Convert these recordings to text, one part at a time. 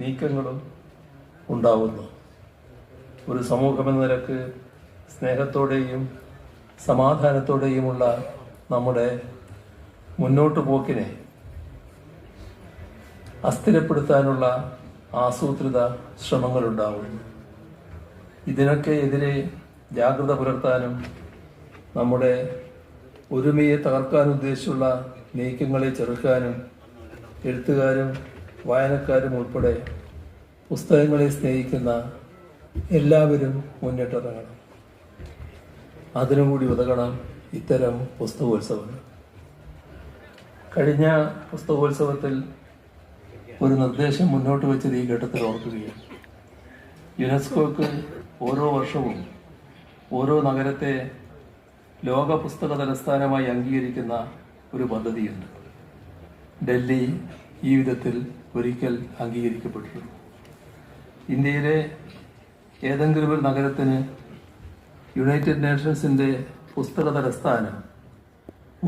നീക്കങ്ങളും ഉണ്ടാവുന്നു. ഒരു സമൂഹമെന്ന നിലക്ക് സ്നേഹത്തോടെയും സമാധാനത്തോടെയുമുള്ള നമ്മുടെ മുന്നോട്ട് പോക്കിനെ അസ്ഥിരപ്പെടുത്താനുള്ള ആസൂത്രിത ശ്രമങ്ങളുണ്ടാവുന്നു. ഇതിനൊക്കെ എതിരെ ജാഗ്രത പുലർത്താനും നമ്മുടെ ഒരുമയെ തകർക്കാൻ ഉദ്ദേശിച്ചുള്ള നീക്കങ്ങളെ ചെറുക്കാനും എഴുത്തുകാരും വായനക്കാരും ഉൾപ്പെടെ പുസ്തകങ്ങളെ സ്നേഹിക്കുന്ന എല്ലാവരും മുന്നിട്ടിറങ്ങണം. അതിനുകൂടി ഉതകണം ഇത്തരം പുസ്തകോത്സവങ്ങൾ. കഴിഞ്ഞ പുസ്തകോത്സവത്തിൽ ഒരു നിർദ്ദേശം മുന്നോട്ട് വെച്ചത് ഈ ഘട്ടത്തിൽ ഓർക്കുകയാണ്. യുനെസ്കോക്ക് ഓരോ വർഷവും ഓരോ നഗരത്തെ ലോക പുസ്തക തലസ്ഥാനമായി അംഗീകരിക്കുന്ന ഒരു പദ്ധതിയുണ്ട്. ഡൽഹി ഈ വിധത്തിൽ ഒരിക്കൽ അംഗീകരിക്കപ്പെട്ടിട്ടുണ്ട്. ഇന്ത്യയിലെ ഏതെങ്കിലും ഒരു നഗരത്തിന് യുണൈറ്റഡ് നേഷൻസിൻ്റെ പുസ്തക തലസ്ഥാനം,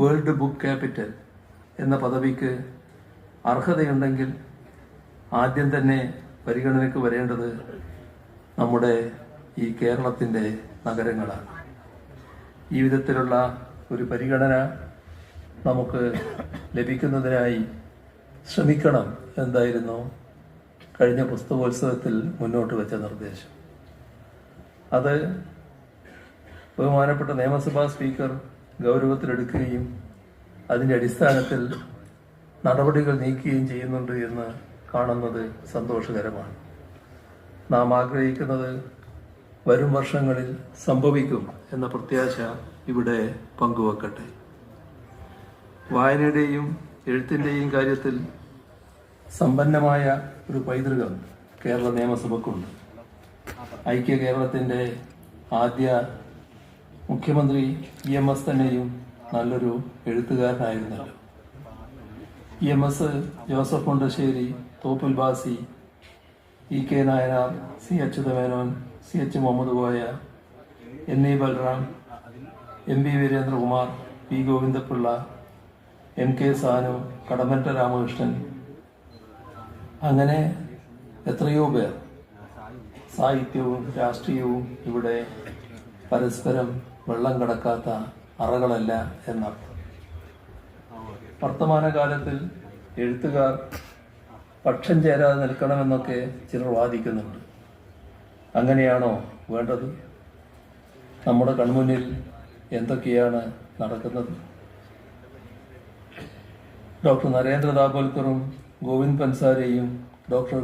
വേൾഡ് ബുക്ക് ക്യാപിറ്റൽ എന്ന പദവിക്ക് അർഹതയുണ്ടെങ്കിൽ ആദ്യം തന്നെ പരിഗണനയ്ക്ക് വരേണ്ടത് നമ്മുടെ ഈ കേരളത്തിൻ്റെ നഗരങ്ങളാണ്. ഈ വിധത്തിലുള്ള ഒരു പരിഗണന നമുക്ക് ലഭിക്കുന്നതിനായി ശ്രമിക്കണം എന്തായിരുന്നു കഴിഞ്ഞ പുസ്തകോത്സവത്തിൽ മുന്നോട്ട് വെച്ച നിർദ്ദേശം. അത് ബഹുമാനപ്പെട്ട നിയമസഭാ സ്പീക്കർ ഗൗരവത്തിലെടുക്കുകയും അതിൻ്റെ അടിസ്ഥാനത്തിൽ നടപടികൾ നീക്കുകയും ചെയ്യുന്നുണ്ട് എന്ന് കാണുന്നത് സന്തോഷകരമാണ്. നാം ആഗ്രഹിക്കുന്നത് വരും വർഷങ്ങളിൽ സംഭവിക്കും എന്ന പ്രത്യാശ ഇവിടെ പങ്കുവെക്കട്ടെ. വായനയുടെയും എഴുത്തിൻ്റെയും കാര്യത്തിൽ സമ്പന്നമായ ഒരു പൈതൃകം കേരള നിയമസഭയ്ക്കുണ്ട്. ഐക്യ കേരളത്തിൻ്റെ ആദ്യ മുഖ്യമന്ത്രി EMS തന്നെയും നല്ലൊരു എഴുത്തുകാരനായിരുന്നല്ലോ. EMS, Joseph Mundassery, Thoppil Bhasi, EK Nayanar, C Achutha Menon, CH Muhammad Koya, NE Balram, MB Veerendra Kumar, P Govinda Pillai, MK Sanu, Kadammanitta Ramakrishnan, അങ്ങനെ എത്രയോ പേർ. സാഹിത്യവും രാഷ്ട്രീയവും ഇവിടെ പരസ്പരം വെള്ളം കടക്കാത്ത അറകളല്ല എന്നർത്ഥം. വർത്തമാനകാലത്തിൽ എഴുത്തുകാർ പക്ഷം ചേരാതെ നിൽക്കണമെന്നൊക്കെ ചിലർ വാദിക്കുന്നുണ്ട്. അങ്ങനെയാണോ വേണ്ടത്? നമ്മുടെ കൺമുന്നിൽ എന്തൊക്കെയാണ് നടക്കുന്നത്? ഡോക്ടർ നരേന്ദ്ര ദാഭോൽക്കറും ഗോവിന്ദ് പൻസാരെയും ഡോക്ടർ